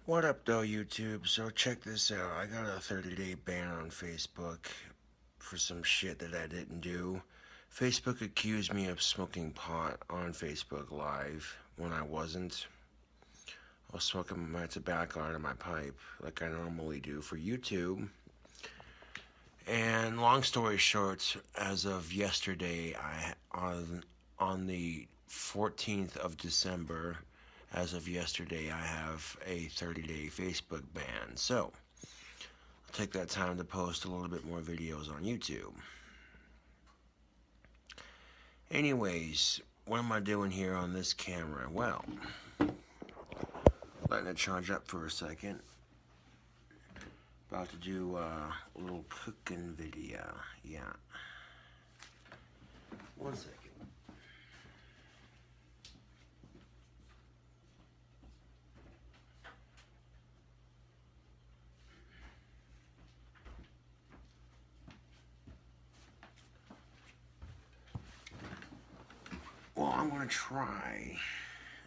What up though, YouTube? So check this out. I got a 30-day ban on Facebook for some shit that I didn't do. Facebook accused me of smoking pot on Facebook Live when I wasn't. I was smoking my tobacco out of my pipe like I normally do for YouTube. And long story short, as of yesterday, on the 14th of December, as of yesterday, I have a 30-day Facebook ban. So, I'll take that time to post a little bit more videos on YouTube. Anyways, what am I doing here on this camera? Well, letting it charge up for a second. About to do a little cooking video. Yeah. 1 second. Well, I'm going to try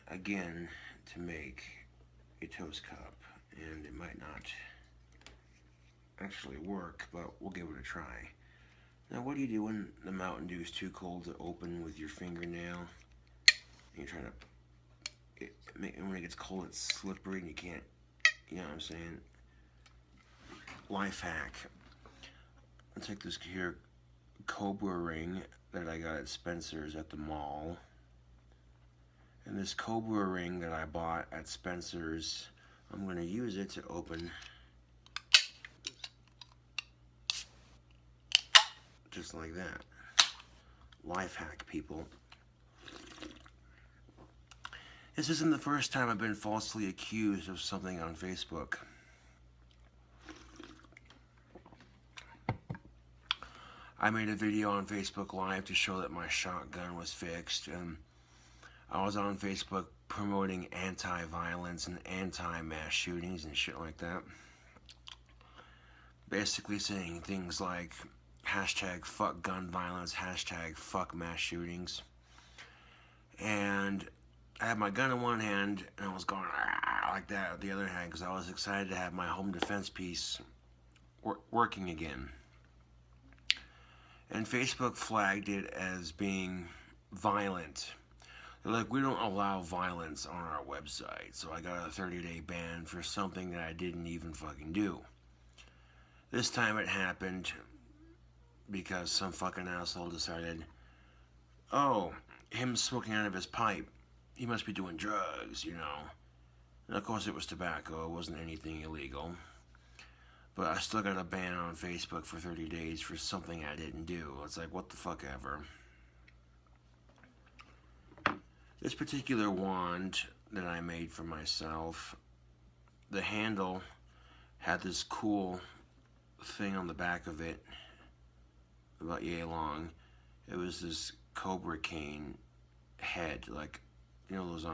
again to make a toast cup, and it might not actually work, but we'll give it a try. Now, what do you do when the Mountain Dew is too cold to open with your fingernail? And you're trying to, when it gets cold, it's slippery and you can't, you know what I'm saying? Life hack. I'll take this here Cobra ring that I got at Spencer's at the mall. And this Cobra ring that I bought at Spencer's, I'm going to use it to open just like that. Life hack, people. This isn't the first time I've been falsely accused of something on Facebook. I made a video on Facebook Live to show that my shotgun was fixed, and I was on Facebook promoting anti-violence and anti-mass shootings and shit like that. Basically saying things like hashtag fuck gun violence, hashtag fuck mass shootings. And I had my gun in one hand and I was going like that with the other hand because I was excited to have my home defense piece working again. And Facebook flagged it as being violent. They're like, we don't allow violence on our website. So I got a 30-day ban for something that I didn't even fucking do. This time it happened because some fucking asshole decided, oh, him smoking out of his pipe, he must be doing drugs, you know. And of course it was tobacco, it wasn't anything illegal. But I still got a ban on Facebook for 30 days for something I didn't do. It's like, what the fuck ever. This particular wand that I made for myself, the handle had this cool thing on the back of it, about yay long. It was this cobra cane head, like, you know those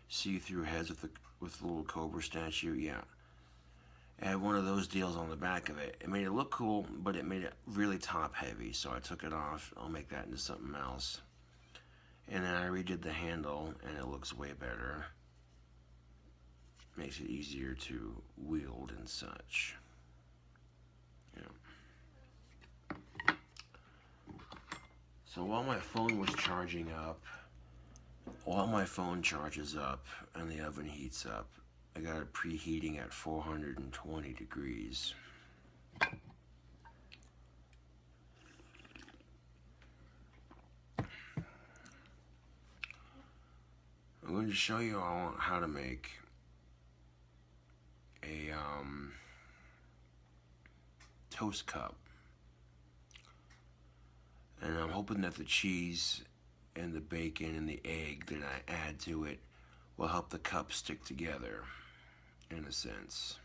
see-through heads with the little cobra statue. Yeah, it had one of those deals on the back of it. It made it look cool, but it made it really top heavy, so I took it off. I'll make that into something else. And then I redid the handle, and it looks way better. Makes it easier to wield and such. Yeah. So while my phone was charging up, while my phone charges up and the oven heats up, I got it preheating at 420 degrees. I'm going to show you all how to make a toast cup. And I'm hoping that the cheese and the bacon and the egg that I add to it will help the cup stick together, in a sense.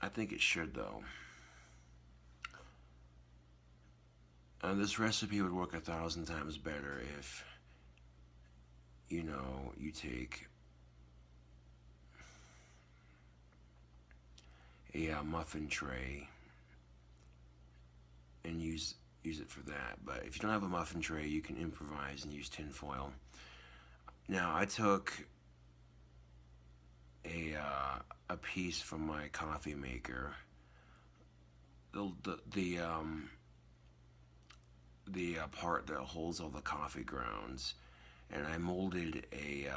I think it should, though. This recipe would work 1,000 times better if, you know, you take a muffin tray and use it for that. But if you don't have a muffin tray, you can improvise and use tin foil. Now, I took a piece from my coffee maker. The part that holds all the coffee grounds, and I molded a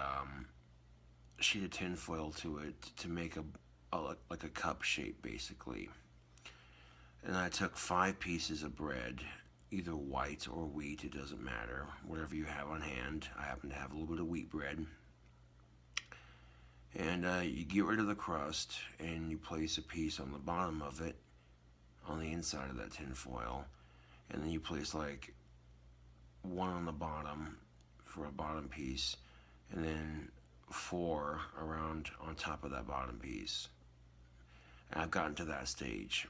sheet of tin foil to it to make like a cup shape basically. And I took 5 pieces of bread, either white or wheat, it doesn't matter, whatever you have on hand. I happen to have a little bit of wheat bread. And you get rid of the crust, and you place a piece on the bottom of it, on the inside of that tin foil, and then you place like one on the bottom for a bottom piece, and then 4 around on top of that bottom piece. And I've gotten to that stage,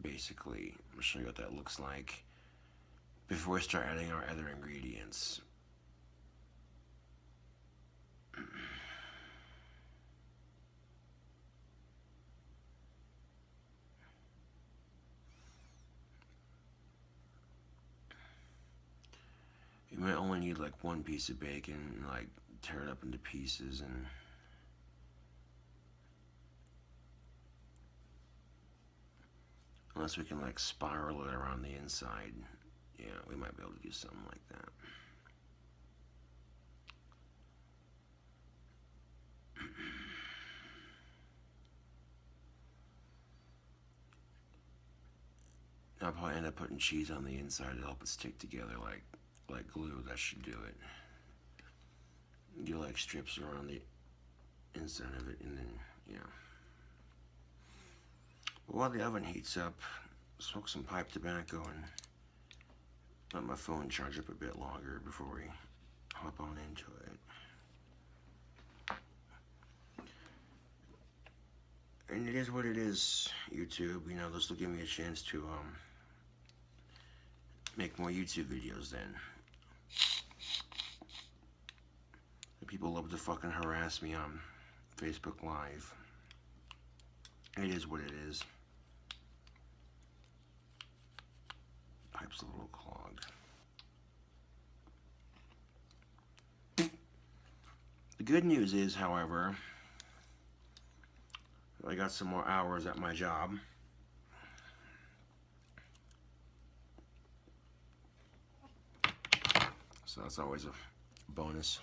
basically. I'll show you what that looks like before we start adding our other ingredients. You might only need like 1 piece of bacon and like tear it up into pieces, and unless we can like spiral it around the inside, yeah, we might be able to do something like that. I'll probably end up putting cheese on the inside to help it stick together like glue. That should do it. Do like strips around the inside of it, and then, yeah. But while the oven heats up, smoke some pipe tobacco and let my phone charge up a bit longer before we hop on into it. And it is what it is, YouTube. You know, this will give me a chance to make more YouTube videos then. People love to fucking harass me on Facebook Live. It is what it is. Pipe's a little clogged. The good news is, however, I got some more hours at my job. So that's always a bonus.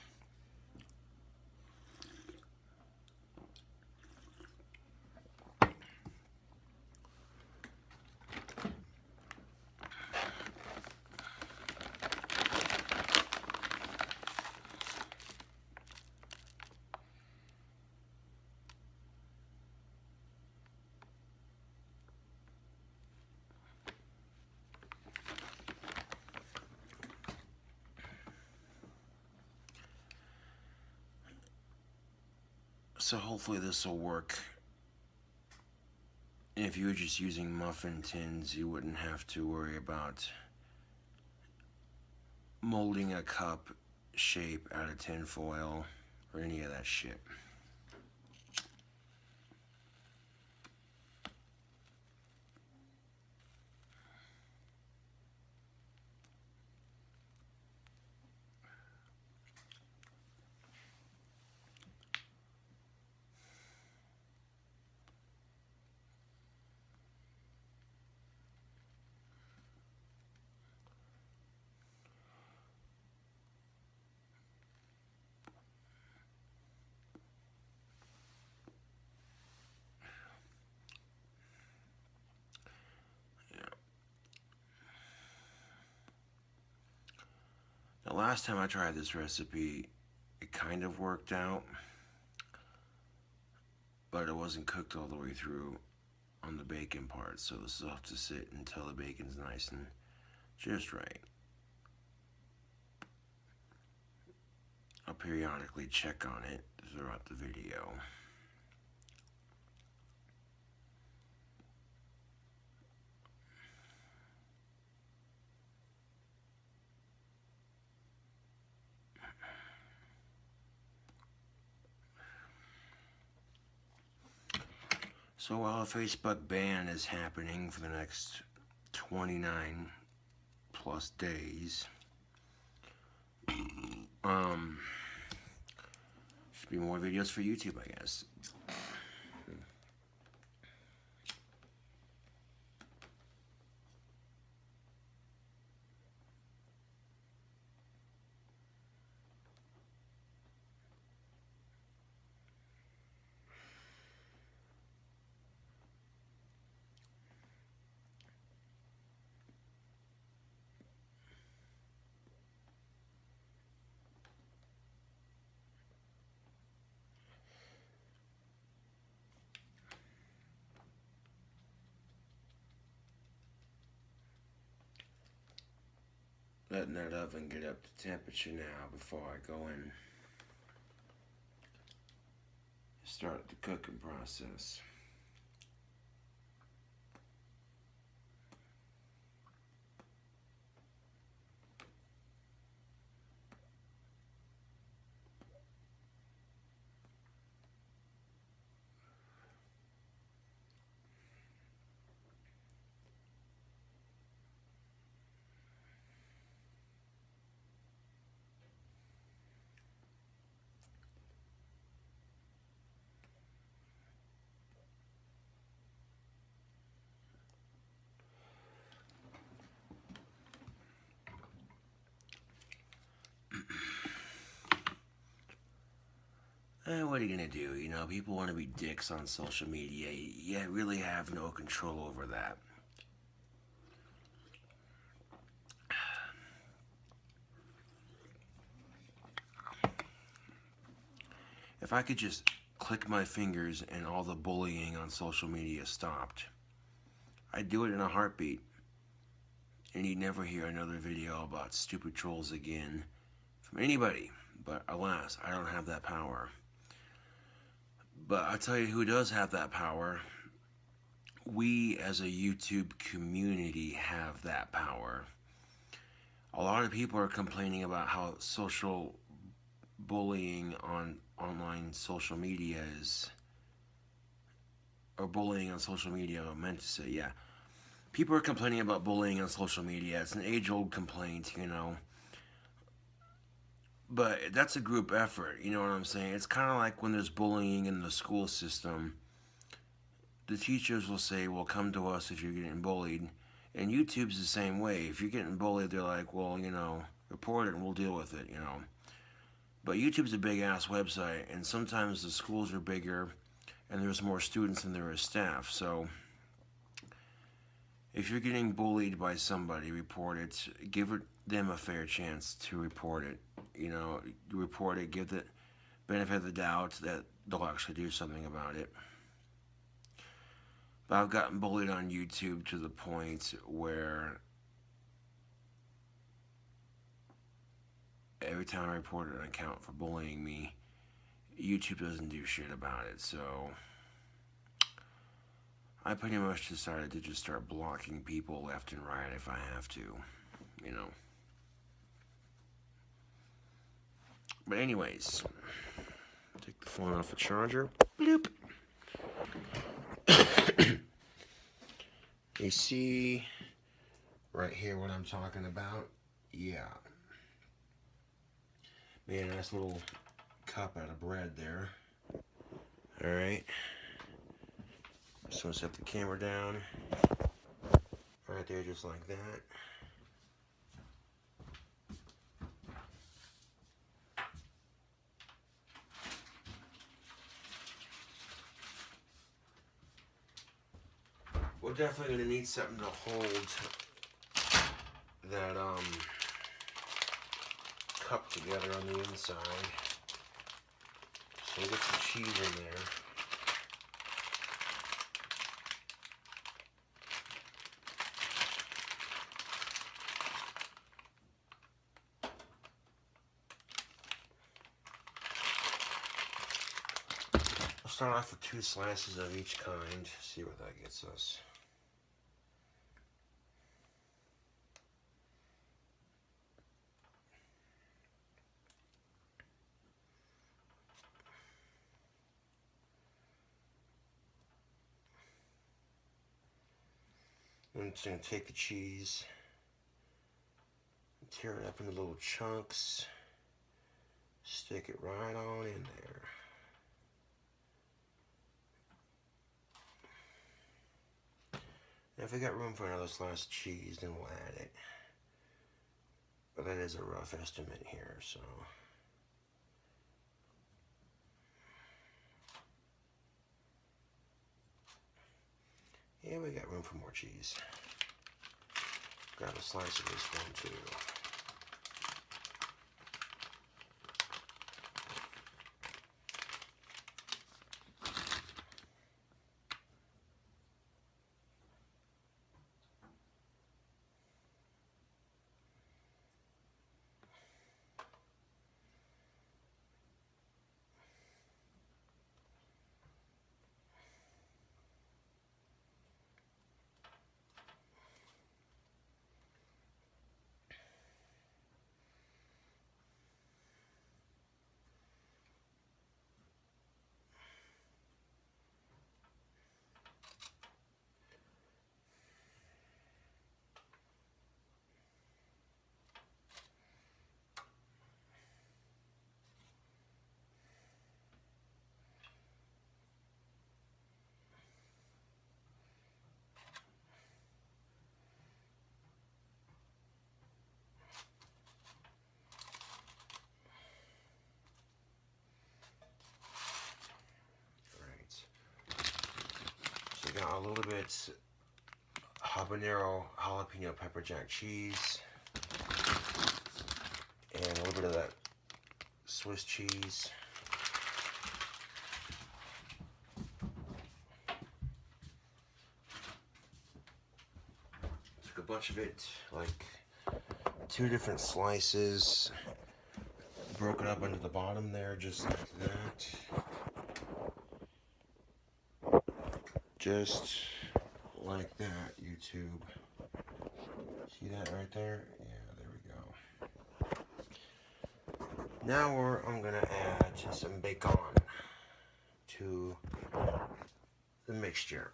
So hopefully this will work. If you were just using muffin tins, you wouldn't have to worry about molding a cup shape out of tin foil or any of that shit. The last time I tried this recipe, it kind of worked out, but it wasn't cooked all the way through on the bacon part, so this will have to sit until the bacon's nice and just right. I'll periodically check on it throughout the video. So while a Facebook ban is happening for the next 29 plus days, should be more videos for YouTube, I guess. letting that oven get up to temperature now before I go in. Start the cooking process. What are you gonna do? You know, people want to be dicks on social media. You really have no control over that. If I could just click my fingers and all the bullying on social media stopped, I'd do it in a heartbeat. And you'd never hear another video about stupid trolls again from anybody. But alas, I don't have that power. But I'll tell you who does have that power. We as a YouTube community have that power. A lot of people are complaining about how social bullying on online social media is, or bullying on social media, I meant to say, yeah. People are complaining about bullying on social media. It's an age-old complaint, you know. But that's a group effort, you know what I'm saying? It's kind of like when there's bullying in the school system. The teachers will say, well, come to us if you're getting bullied. And YouTube's the same way. If you're getting bullied, they're like, well, you know, report it and we'll deal with it, you know. But YouTube's a big-ass website, and sometimes the schools are bigger, and there's more students than there is staff. So if you're getting bullied by somebody, report it. Give them a fair chance to report it. You know, report it, give the benefit of the doubt that they'll actually do something about it. But I've gotten bullied on YouTube to the point where every time I report an account for bullying me, YouTube doesn't do shit about it. So I pretty much decided to just start blocking people left and right if I have to, you know. But anyways, take the phone off the charger. Bloop. You see right here what I'm talking about? Yeah. Made a nice little cup out of bread there. Alright. So set the camera down. Right there, just like that. We're definitely going to need something to hold that cup together on the inside. So we get some cheese in there. I'll start off with 2 slices of each kind, see what that gets us. I'm just going to take the cheese, tear it up into little chunks, stick it right on in there. And if we got room for another slice of cheese, then we'll add it. But that is a rough estimate here, so. Yeah, we got room for more cheese. Grab a slice of this one too. a little bit habanero jalapeno pepper jack cheese, and a little bit of that Swiss cheese. Took a bunch of it, like 2 different slices, broke it up into the bottom there, just like that. Just like that, YouTube. See that right there? Yeah, there we go. Now I'm gonna add some bacon to the mixture.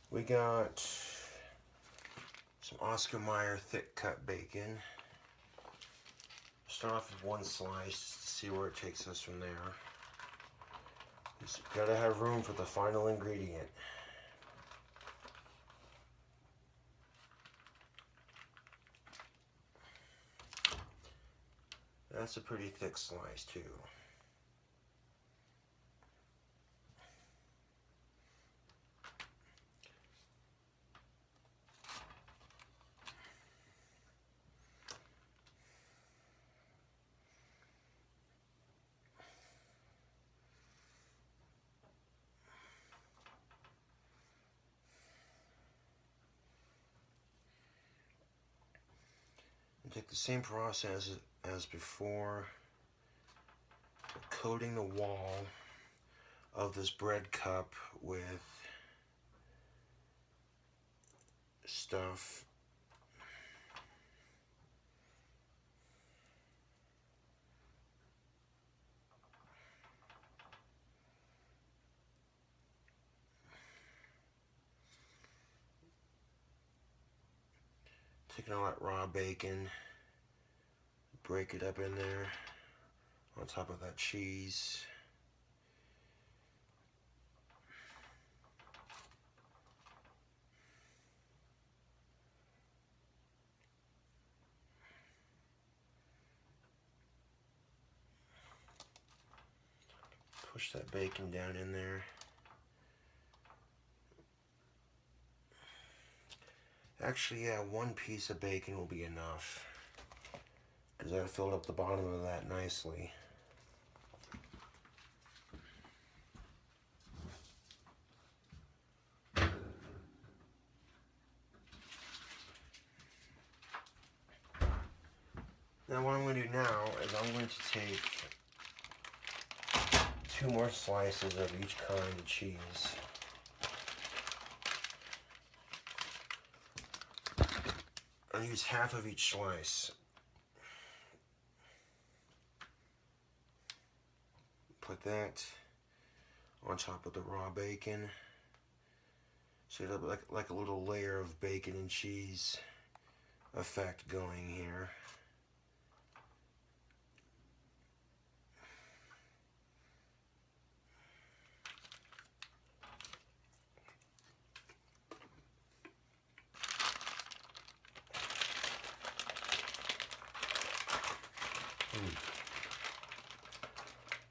We got some Oscar Mayer thick cut bacon. Start off with 1 slice, see where it takes us from there. Just gotta have room for the final ingredient. That's a pretty thick slice too. And take the same process as before, coating the wall of this bread cup with stuff. Taking all that raw bacon, break it up in there on top of that cheese. Push that bacon down in there. Actually, yeah, 1 piece of bacon will be enough, because I filled up the bottom of that nicely. Now what I'm going to do now is I'm going to take 2 more slices of each kind of cheese. I'll use half of each slice. Put that on top of the raw bacon. So you have like a little layer of bacon and cheese effect going here.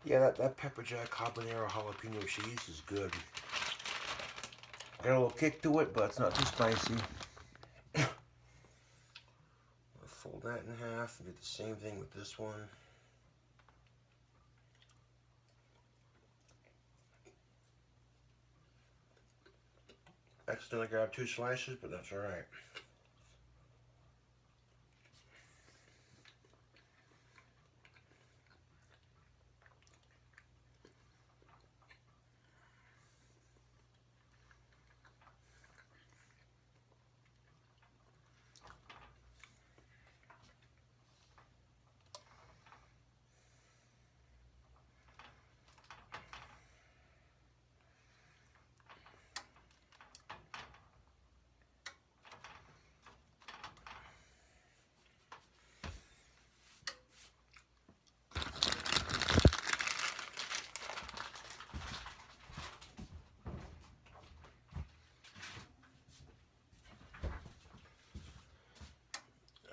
Yeah, that pepper jack habanero jalapeno cheese is good. Got a little kick to it, but it's not too spicy. Fold that in half and do the same thing with this one. Accidentally grabbed 2 slices, but that's alright.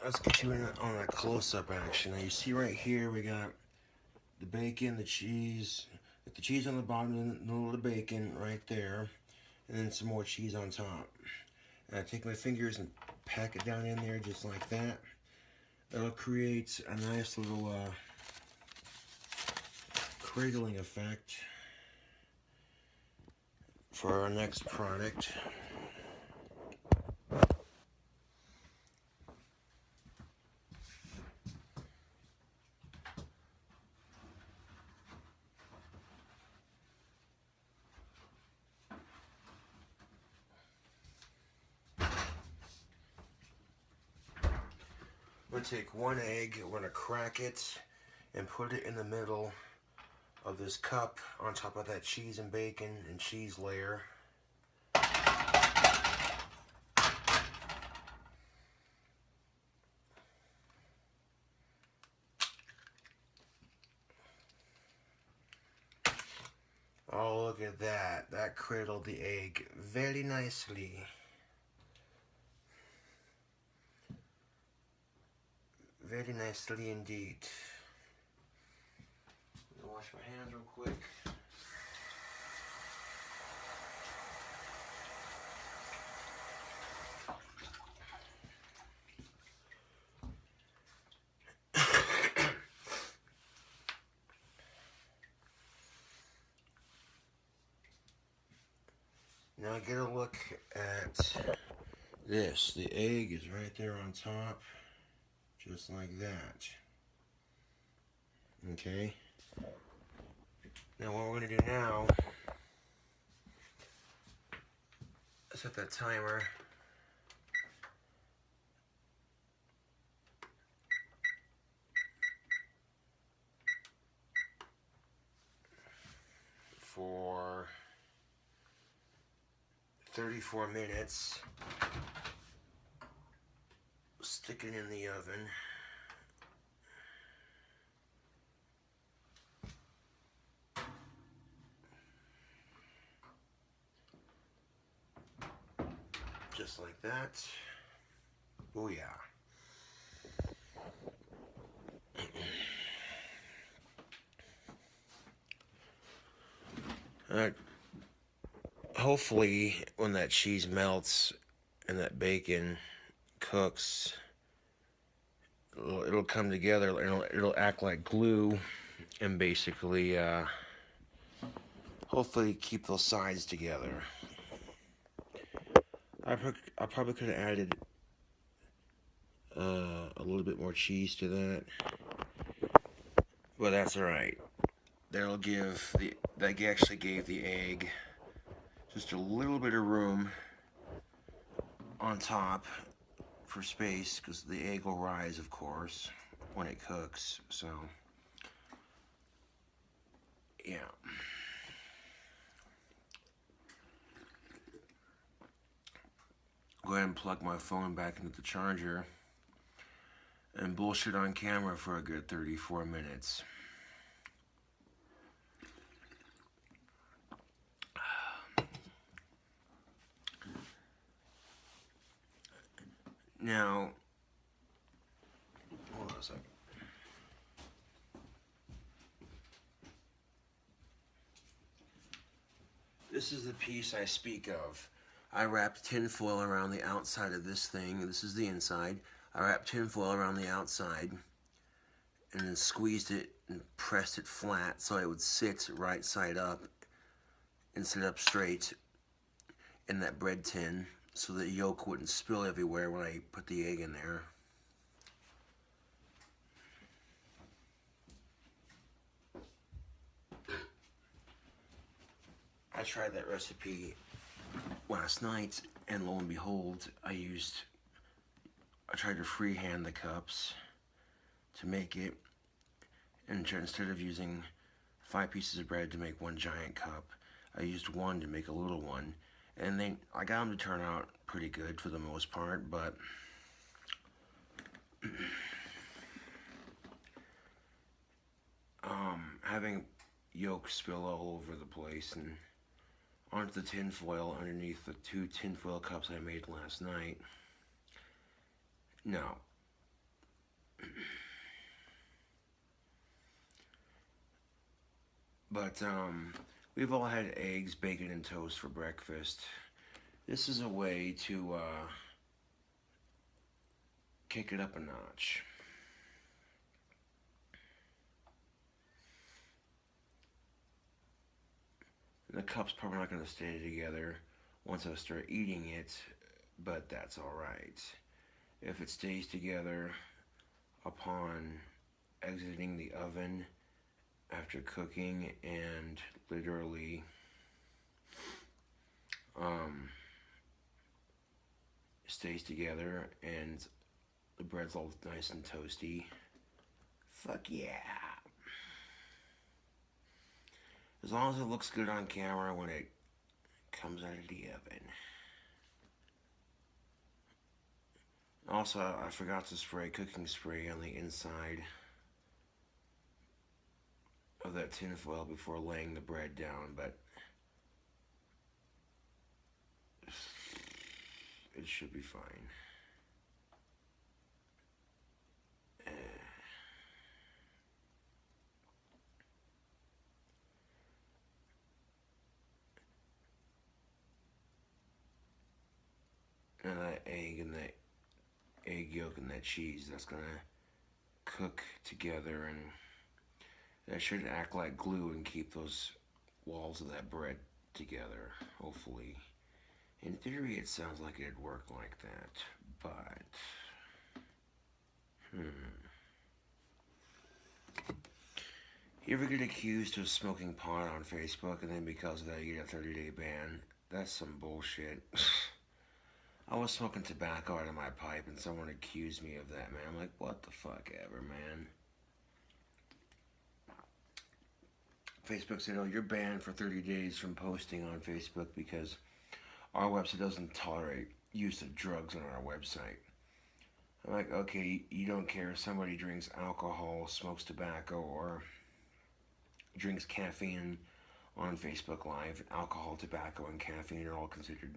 let's get you on a close-up action. Now you see right here we got the bacon, the cheese, with the cheese on the bottom and the middle of the bacon right there, and then some more cheese on top. And I take my fingers and pack it down in there just like that. That'll create a nice little cradling effect for our next product. We're going to take one egg, we're going to crack it and put it in the middle of this cup on top of that cheese and bacon and cheese layer. Oh, look at that. That cradled the egg very nicely. Very nicely indeed. I'm gonna wash my hands real quick. Now get a look at this. The egg is right there on top, just like that. Okay. Now what we're gonna do now, set that timer. For 34 minutes. Stick it in the oven. Just like that. Oh yeah. Hopefully when that cheese melts and that bacon cooks, it'll come together and it'll act like glue and basically hopefully keep those sides together. I probably could have added a little bit more cheese to that, but that's alright. That actually gave the egg just a little bit of room on top for space, because the egg will rise, of course, when it cooks. So yeah. Go ahead and plug my phone back into the charger and bullshit on camera for a good 34 minutes. Now, hold on a second. This is the piece I speak of. I wrapped tinfoil around the outside of this thing. This is the inside. I wrapped tinfoil around the outside and then squeezed it and pressed it flat so it would sit right side up and sit up straight in that bread tin so the yolk wouldn't spill everywhere when I put the egg in there. I tried that recipe last night, and lo and behold, I tried to freehand the cups to make it, and instead of using 5 pieces of bread to make one giant cup, I used one to make a little one, and I got them to turn out pretty good for the most part, but having yolk spill all over the place and onto the tinfoil underneath the 2 tinfoil cups I made last night. No, But we've all had eggs, bacon, and toast for breakfast. This is a way to kick it up a notch. And the cup's probably not going to stay together once I start eating it, but that's alright. If it stays together upon exiting the oven after cooking and literally stays together and the bread's all nice and toasty, fuck yeah. As long as it looks good on camera when it comes out of the oven. Also, I forgot to spray cooking spray on the inside of that tin foil before laying the bread down, but it should be fine. And that egg and that egg yolk and that cheese, that's gonna cook together, and that should act like glue and keep those walls of that bread together, hopefully. In theory, it sounds like it'd work like that, but You ever get accused of smoking pot on Facebook and then because of that you get a 30-day ban? That's some bullshit. I was smoking tobacco out of my pipe and someone accused me of that, man. I'm like, what the fuck ever, man. Facebook said, oh, you're banned for 30 days from posting on Facebook because our website doesn't tolerate use of drugs on our website. I'm like, okay, you don't care if somebody drinks alcohol, smokes tobacco, or drinks caffeine on Facebook Live. Alcohol, tobacco, and caffeine are all considered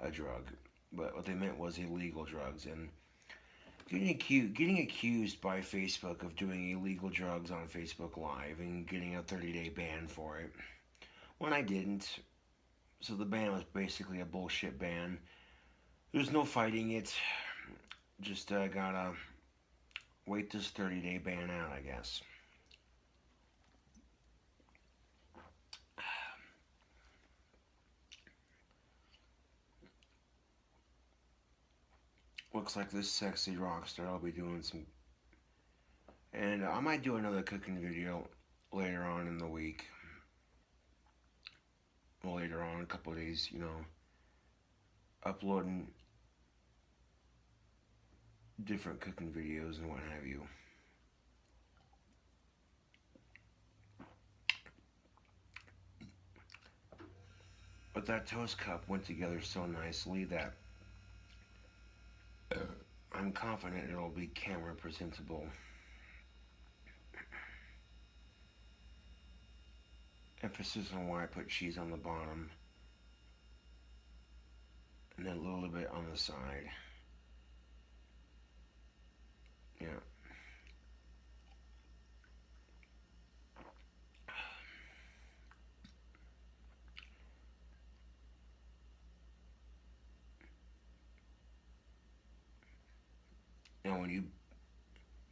a drug. But what they meant was illegal drugs. And getting accused by Facebook of doing illegal drugs on Facebook Live and getting a 30-day ban for it, when I didn't. So the ban was basically a bullshit ban. There's no fighting it. Just gotta wait this 30-day ban out, I guess. Looks like this sexy rock star will be doing some... And I might do another cooking video later on in the week. Well, later on, a couple of days, you know. Uploading different cooking videos and what have you. But that toast cup went together so nicely that I'm confident it'll be camera presentable. Emphasis on why I put cheese on the bottom and then a little bit on the side. Yeah. Now when you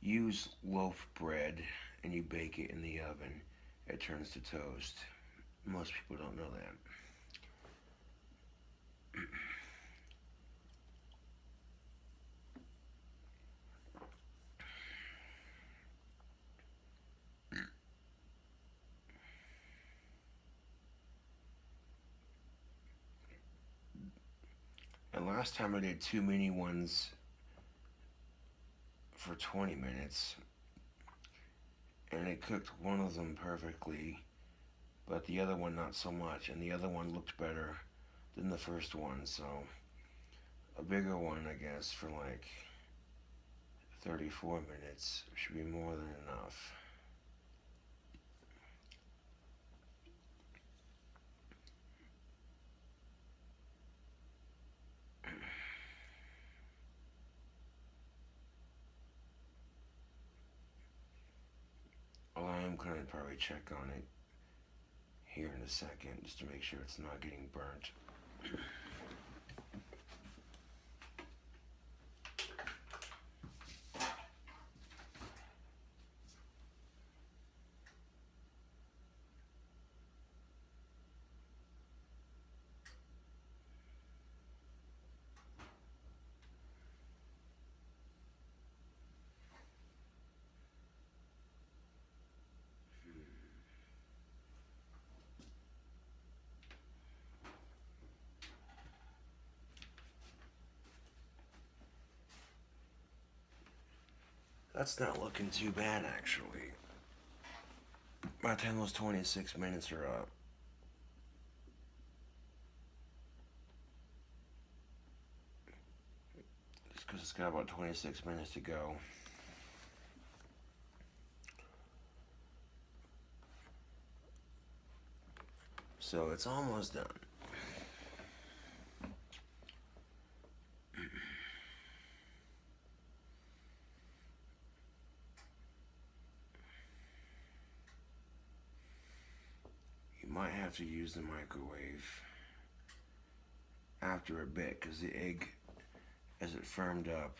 use loaf bread and you bake it in the oven, it turns to toast. Most people don't know that. And last time I did 2 mini ones for 20 minutes, and it cooked one of them perfectly, but the other one not so much, and the other one looked better than the first one, so a bigger one, I guess, for like 34 minutes should be more than enough. going to probably check on it here in a second just to make sure it's not getting burnt. That's not looking too bad, actually. By the time those 26 minutes are up. Just because it's got about 26 minutes to go. So it's almost done. Might have to use the microwave after a bit because the egg, as it firmed up,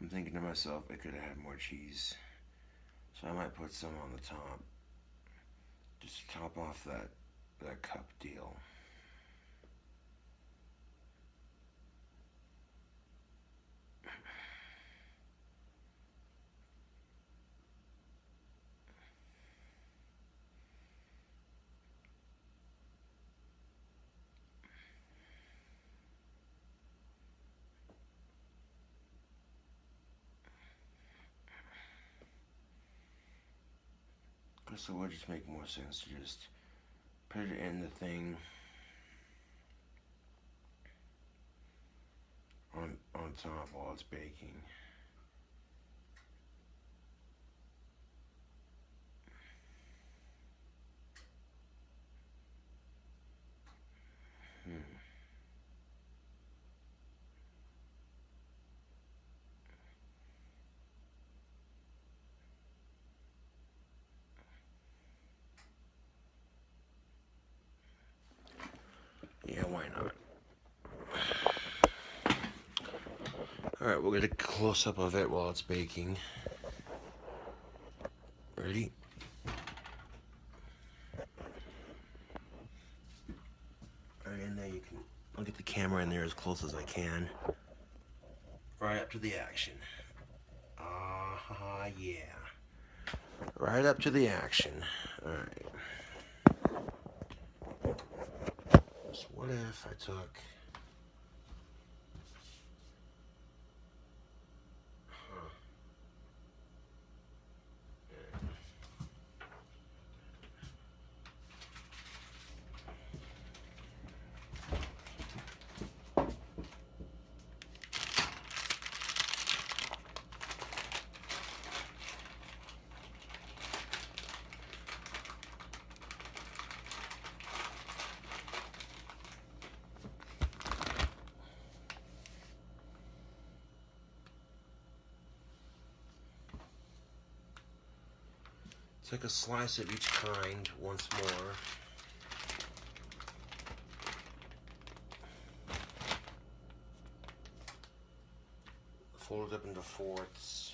I'm thinking to myself it could have had more cheese, so I might put some on the top just to top off that cup deal. So it would just make more sense to just put it in the thing on top while it's baking. Yeah, why not? Alright, we'll get a close-up of it while it's baking. Ready? Right in there, I'll get the camera in there as close as I can. Right up to the action. Yeah. Right up to the action. Alright. So what if I took... Take a slice of each kind once more. Fold it up into fourths.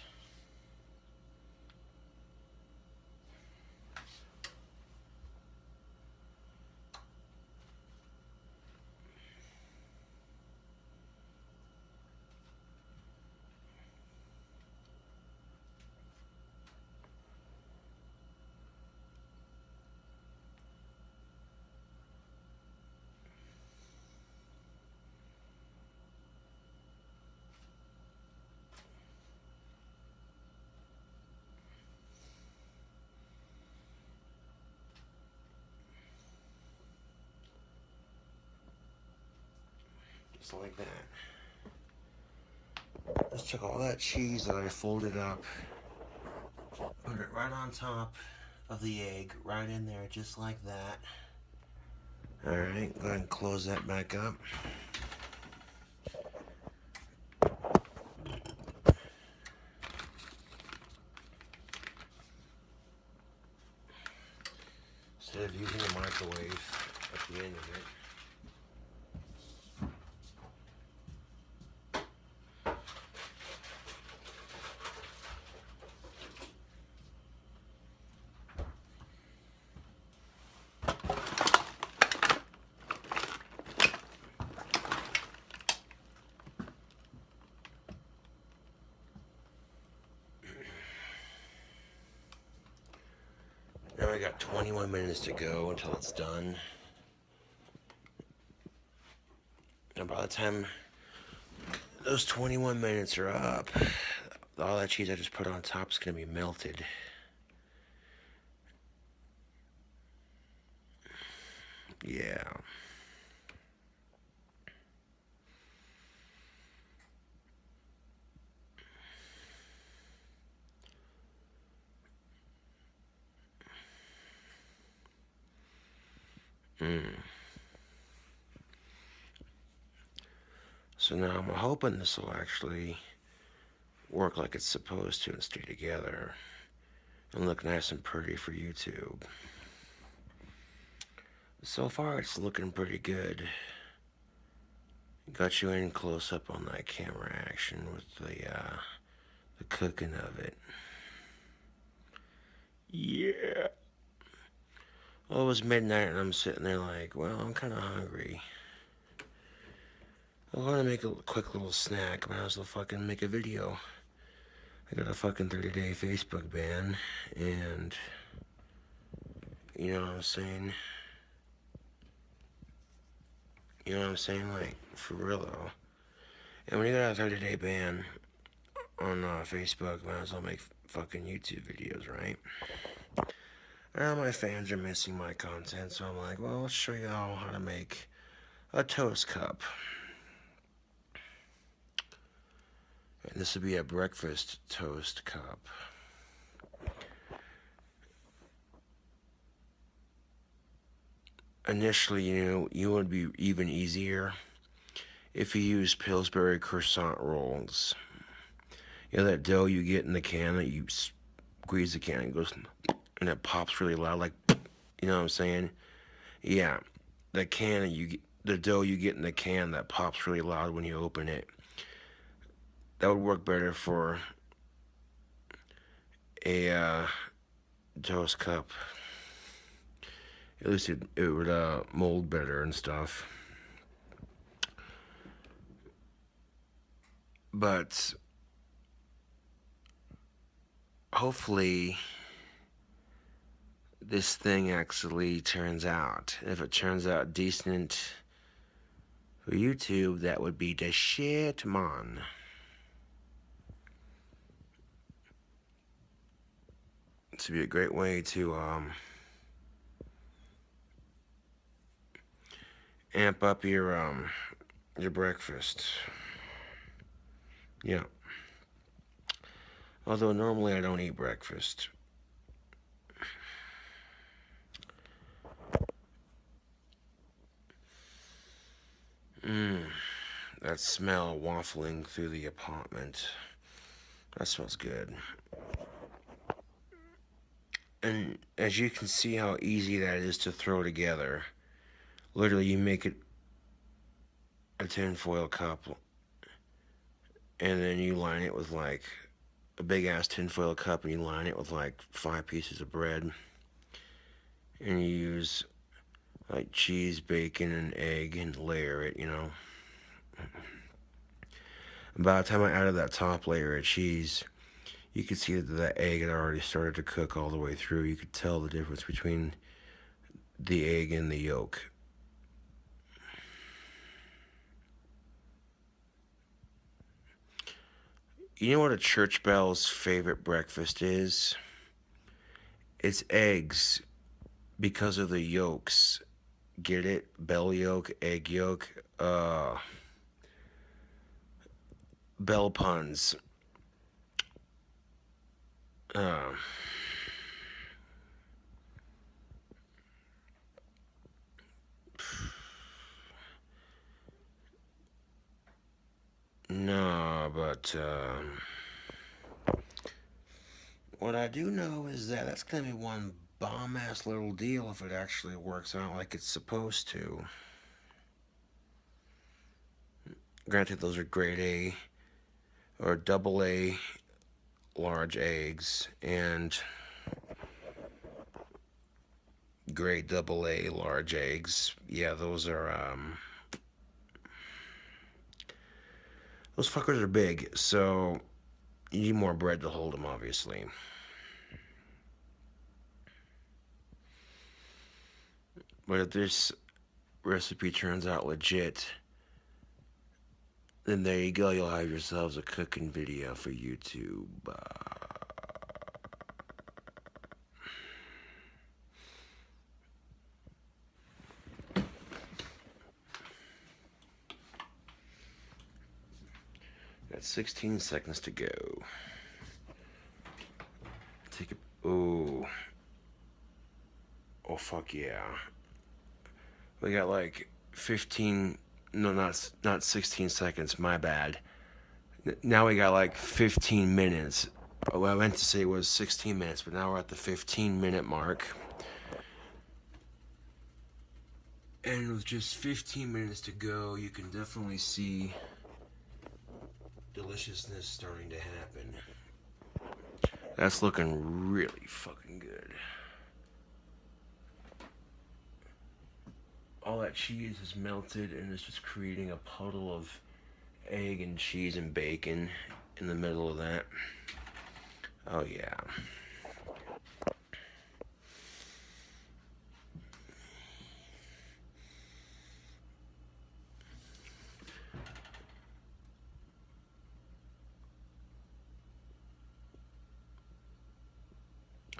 Just like that. Just took all that cheese that I folded up, put it right on top of the egg, right in there, just like that. Alright, go ahead and close that back up. got 21 minutes to go until it's done. And by the time those 21 minutes are up, all that cheese I just put on top is going to be melted. Yeah. So now I'm hoping this will actually work like it's supposed to and stay together and look nice and pretty for YouTube. So far it's looking pretty good. Got you in close up on that camera action with the cooking of it. Yeah. Well, it was midnight and I'm sitting there like, well, I'm kind of hungry. I want to make a quick little snack. I might as well fucking make a video. I got a fucking 30-day Facebook ban, and you know what I'm saying? You know what I'm saying? Like, for real though. And when you got a 30-day ban on Facebook, might as well make fucking YouTube videos, right? Now my fans are missing my content, so I'm like, well, let's show you all how to make a toast cup. And this would be a breakfast toast cup. Initially, you would be even easier if you use Pillsbury croissant rolls. You know that dough you get in the can that you squeeze the can and it goes and it pops really loud, like, you know what I'm saying? Yeah, the dough you get in the can that pops really loud when you open it. That would work better for a toast cup. At least it would mold better and stuff. But hopefully this thing actually turns out. If it turns out decent for YouTube, that would be the shit, man. This would be a great way to amp up your breakfast. Yeah. Although normally I don't eat breakfast. That smell waffling through the apartment. That smells good. And as you can see how easy that is to throw together. Literally, you make it a tinfoil cup, and then you line it with like a big ass tinfoil cup, and you line it with like 5 pieces of bread, and you use like cheese, bacon, and egg, and layer it, And by the time I added that top layer of cheese, you could see that the egg had already started to cook all the way through. You could tell the difference between the egg and the yolk. You know what a church bell's favorite breakfast is? It's eggs because of the yolks. Get it? Bell yolk, egg yolk, bell puns. No, but what I do know is that that's gonna be one bomb-ass little deal if it actually works out like it's supposed to. Granted, those are grade A or double A large eggs and grade double A large eggs. Yeah, those fuckers are big, so you need more bread to hold them, obviously. But if this recipe turns out legit, then there you go. You'll have yourselves a cooking video for YouTube. Got 16 seconds to go. Take a... Ooh. Oh, fuck yeah. We got like 15... No, not 16 seconds. My bad. Now we got like 15 minutes. What I meant to say was 16 minutes, but now we're at the 15-minute mark. And with just 15 minutes to go, you can definitely see deliciousness starting to happen. That's looking really fucking good. All that cheese is melted and it's just creating a puddle of egg and cheese and bacon in the middle of that. Oh yeah.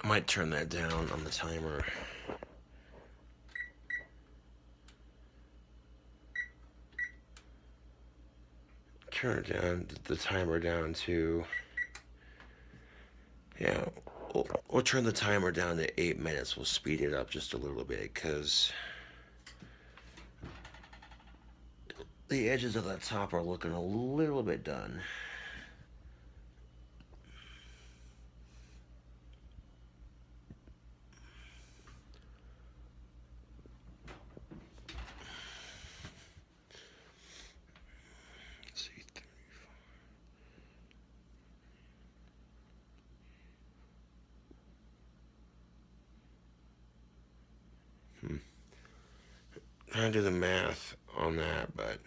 I might turn that down on the timer. Turn it down, the timer down to, yeah, we'll turn the timer down to 8 minutes. We'll speed it up just a little bit because the edges of that top are looking a little bit done. Trying to do the math on that, but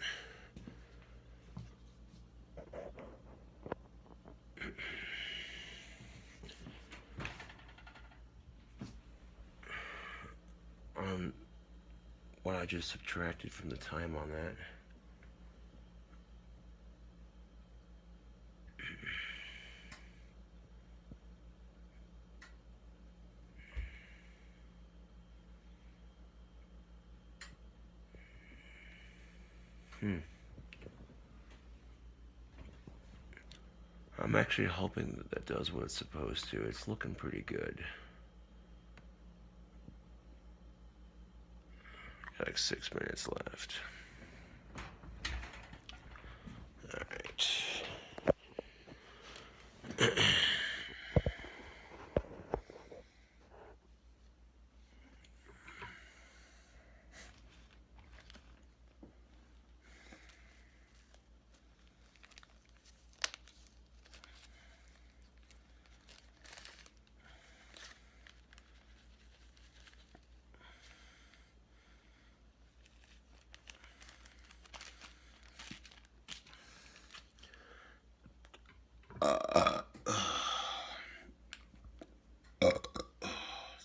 what I just subtracted from the time on that. I'm actually hoping that that does what it's supposed to. It's looking pretty good. Got like 6 minutes left. Alright.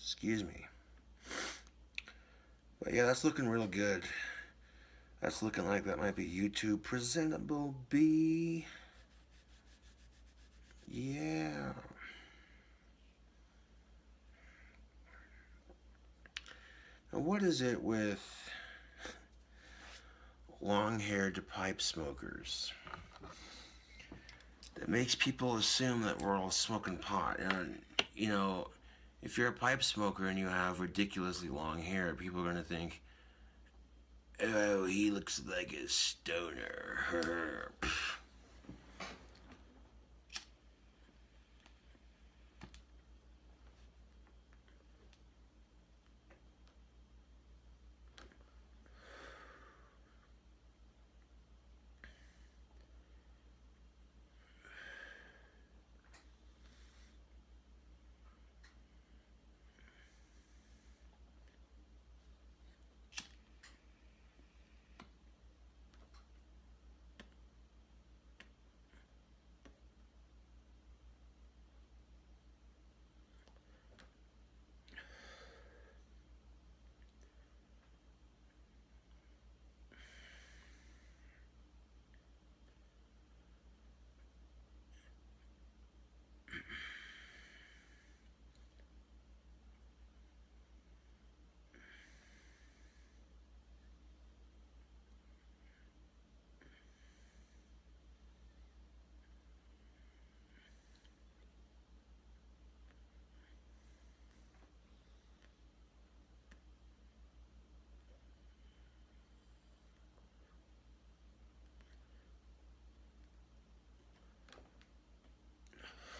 Excuse me. But yeah, that's looking real good. That's looking like that might be YouTube presentable B. Yeah. Now what is it with long-haired pipe smokers that makes people assume that we're all smoking pot? And, you know, if you're a pipe smoker and you have ridiculously long hair, people are going to think, oh, he looks like a stoner.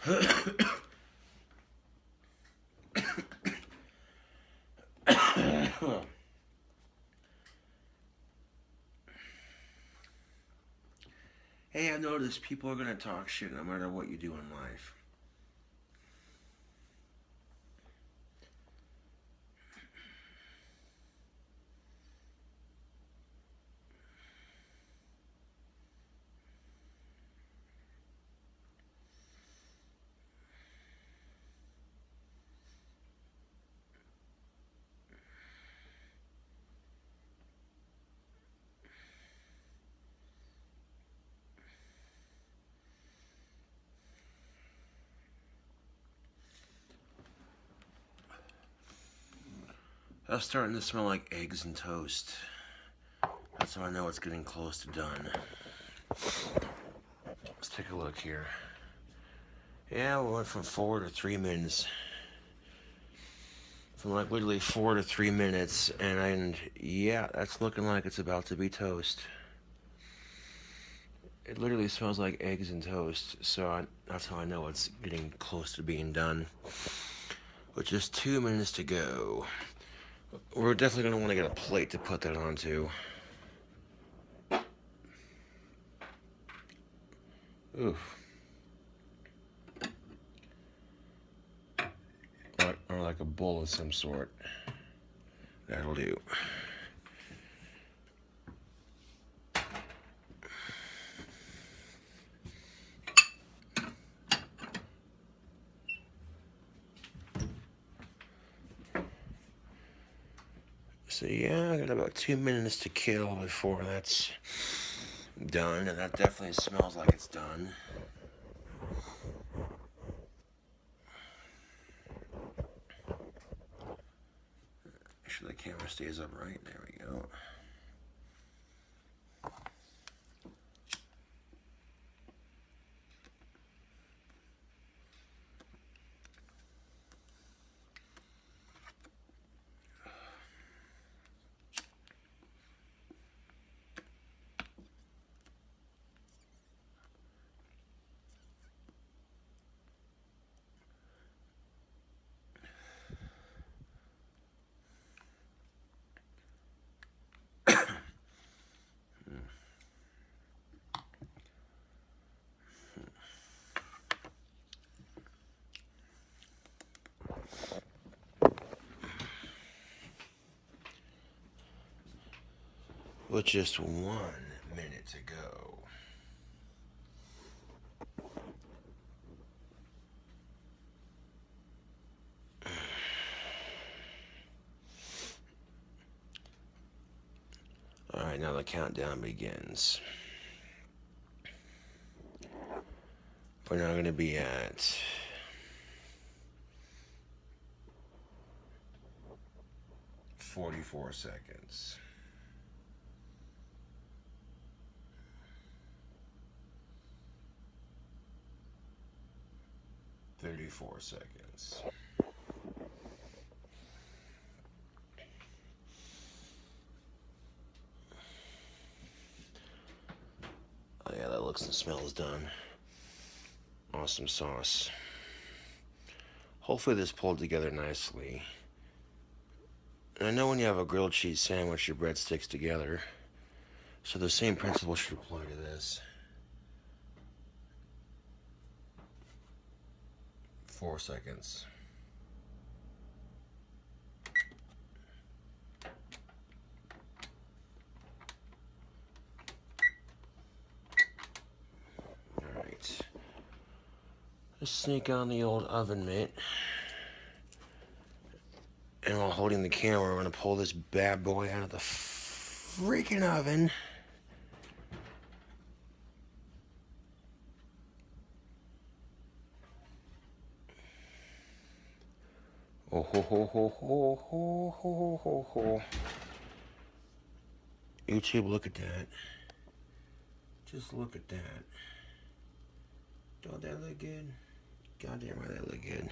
Hey, I noticed people are gonna talk shit no matter what you do in life. That's starting to smell like eggs and toast. That's how I know it's getting close to done. Let's take a look here. Yeah, we went from 4 to 3 minutes. From like literally 4 to 3 minutes, and yeah, that's looking like it's about to be toast. It literally smells like eggs and toast, so that's how I know it's getting close to being done. With just 2 minutes to go. We're definitely going to want to get a plate to put that onto. Oof. Or like a bowl of some sort. That'll do. So yeah, I got about 2 minutes to kill before that's done, and that definitely smells like it's done. Make sure the camera stays upright. There we go. With just 1 minute to go. Alright, now the countdown begins. We're now going to be at 44 seconds. 34 seconds. Oh yeah, that looks and smells done. Awesome sauce. Hopefully this pulled together nicely. And I know when you have a grilled cheese sandwich, your bread sticks together. So the same principle should apply to this. 4 seconds. Alright. Let's sneak on the old oven mitt. And while holding the camera, we're going to pull this bad boy out of the freaking oven. Oh ho ho ho ho ho ho ho ho. YouTube, look at that. Just look at that. Don't that look good? Goddamn right that look good.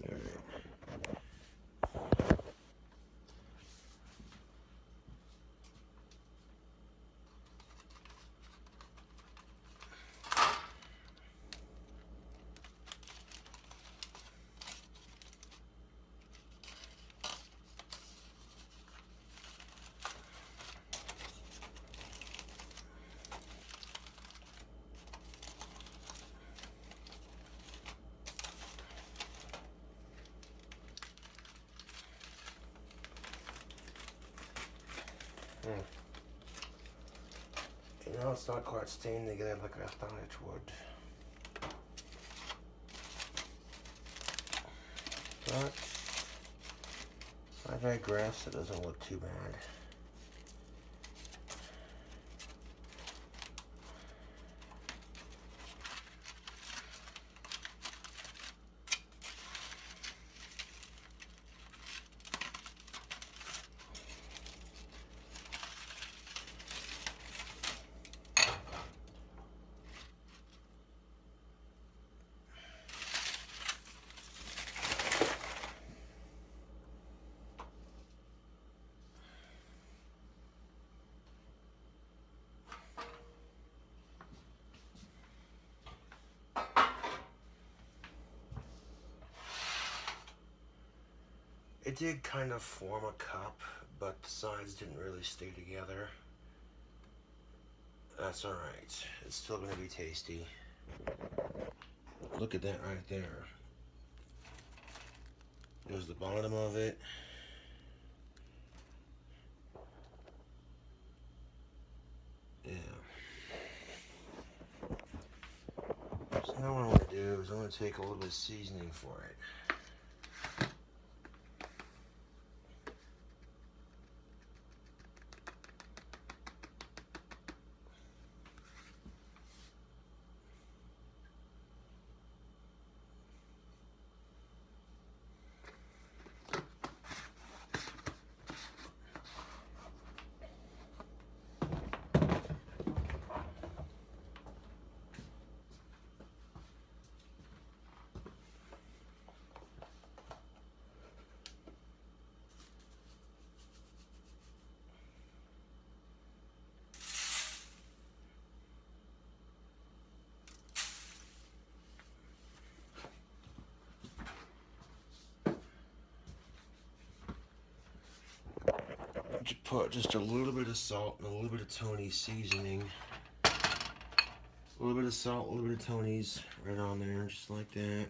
Alright. You know, it's not quite staying together like I thought it would. But I digress, it doesn't look too bad. It did kind of form a cup, but the sides didn't really stay together. That's alright. It's still going to be tasty. Look at that right there. There's the bottom of it. Yeah. So now what I'm going to do is I'm going to take a little bit of seasoning for it. Put just a little bit of salt and a little bit of Tony's seasoning. A little bit of salt, a little bit of Tony's right on there, just like that.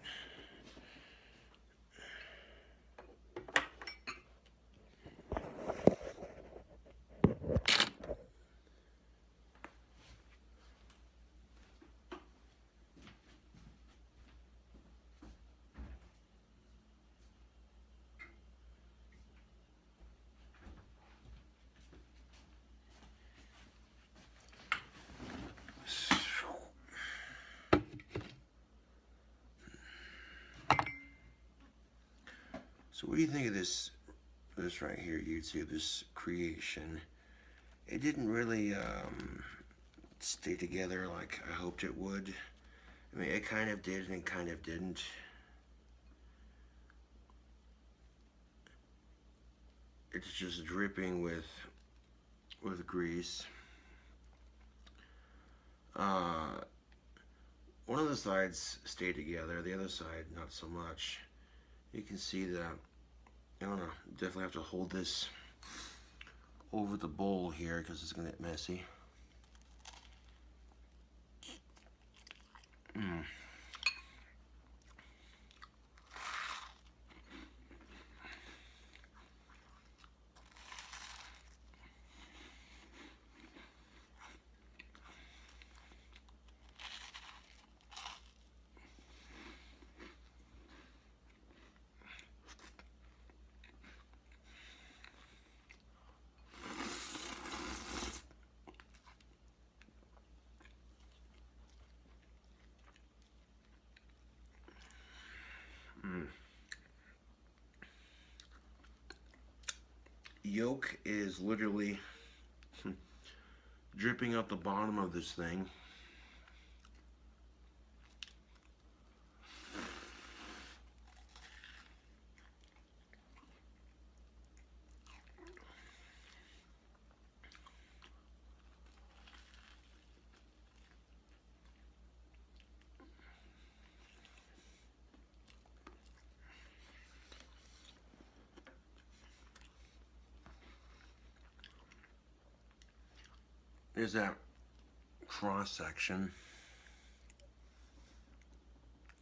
So what do you think of this right here, YouTube, this creation? It didn't really stay together like I hoped it would. I mean, it kind of did and kind of didn't. It's just dripping with grease. One of the sides stayed together, the other side not so much. You can see that. I don't know, definitely have to hold this over the bowl here because it's gonna get messy. Yolk is literally dripping out the bottom of this thing. There's that cross section.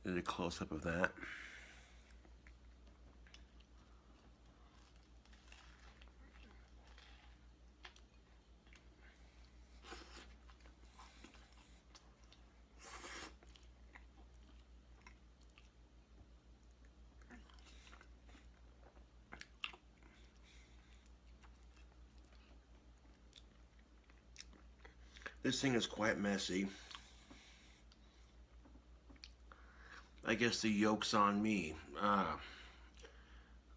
There's a close-up of that. This thing is quite messy. I guess the yolk's on me.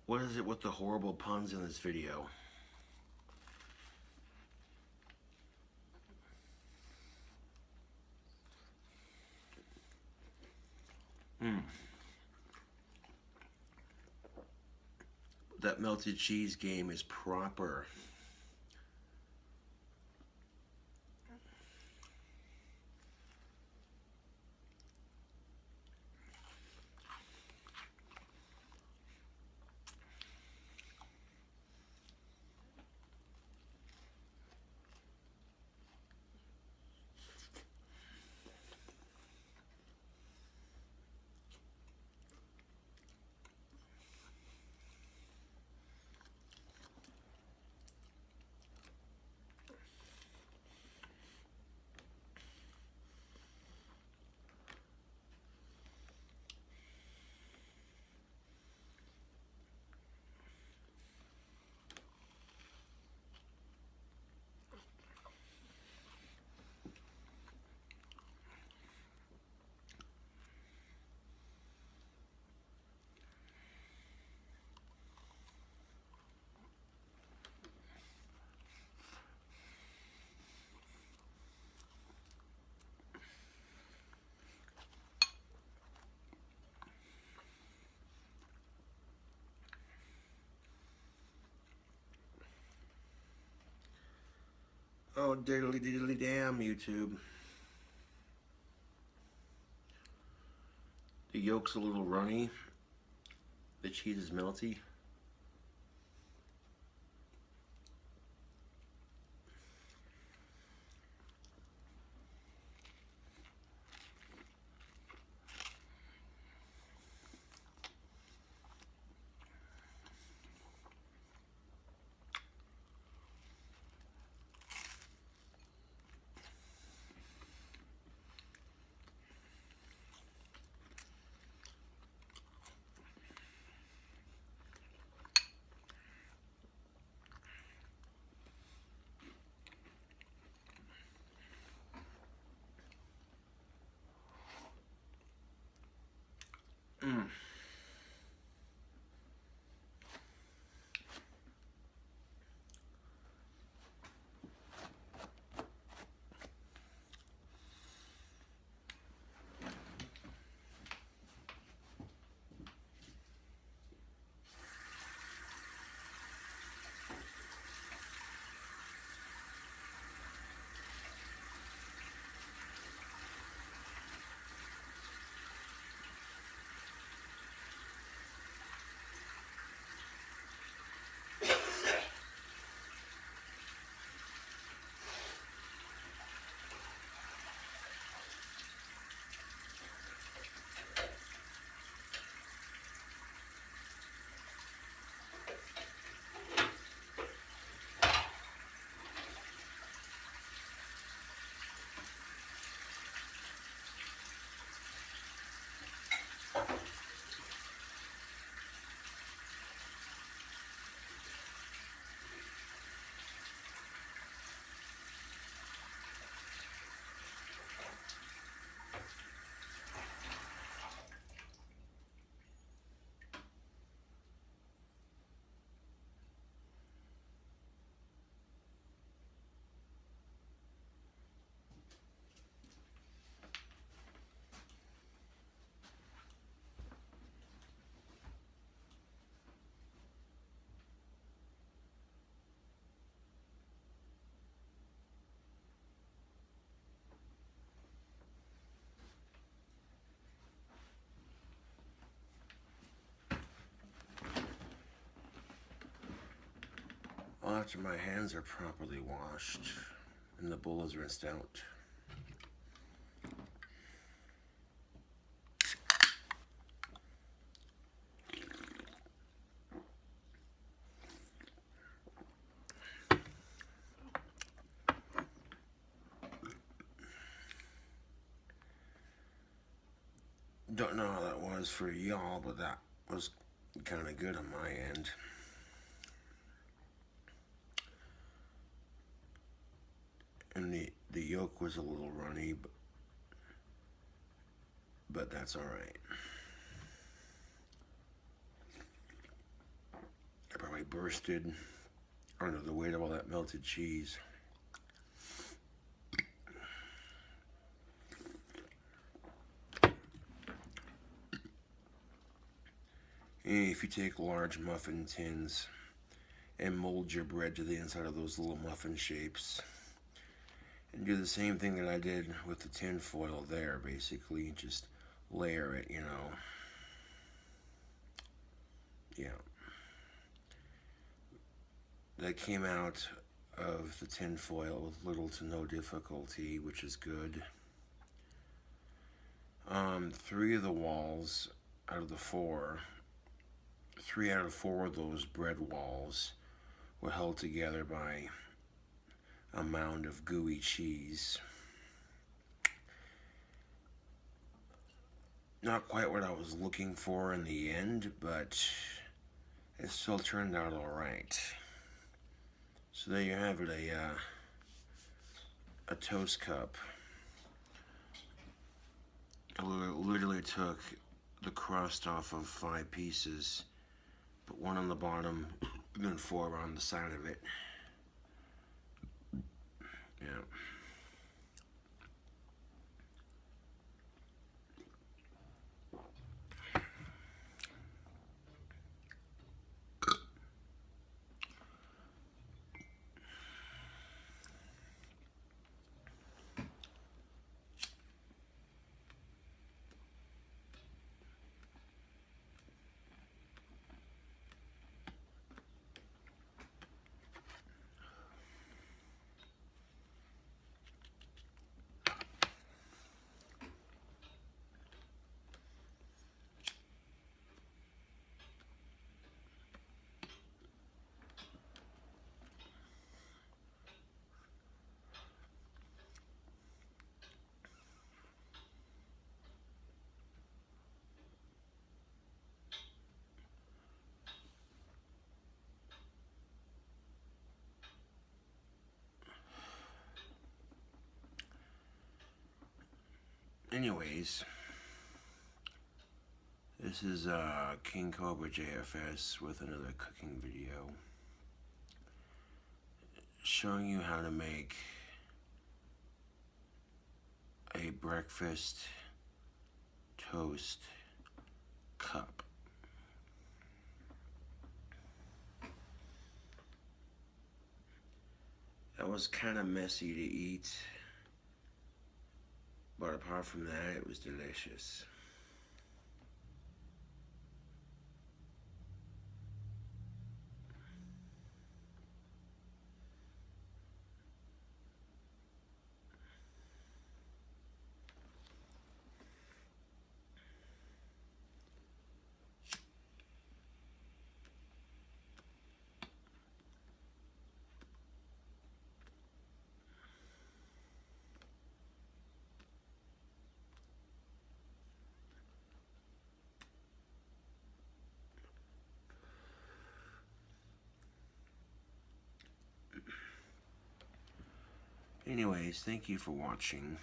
What is it with the horrible puns in this video? That melted cheese game is proper. Oh, diddly diddly damn, YouTube. The yolk's a little runny. The cheese is melty. Well, after my hands are properly washed and the bowl is rinsed out, don't know how that was for y'all, but that was kind of good on my end. And The yolk was a little runny, but that's alright. I probably bursted under the weight of all that melted cheese. And if you take large muffin tins and mold your bread to the inside of those little muffin shapes, and do the same thing that I did with the tin foil there, basically, just layer it, you know. Yeah. That came out of the tin foil with little to no difficulty, which is good. 3 of the walls out of the 4, 3 out of 4 of those bread walls were held together by a mound of gooey cheese. Not quite what I was looking for in the end, but it still turned out alright. So there you have it, a toast cup. I literally took the crust off of 5 pieces, put 1 on the bottom, and then 4 on the side of it. Yeah. Anyways, this is King Cobra JFS with another cooking video, showing you how to make a breakfast toast cup. That was kind of messy to eat, but apart from that, it was delicious. Anyways, thank you for watching.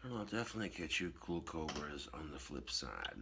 And I'll definitely catch you cool cobras on the flip side.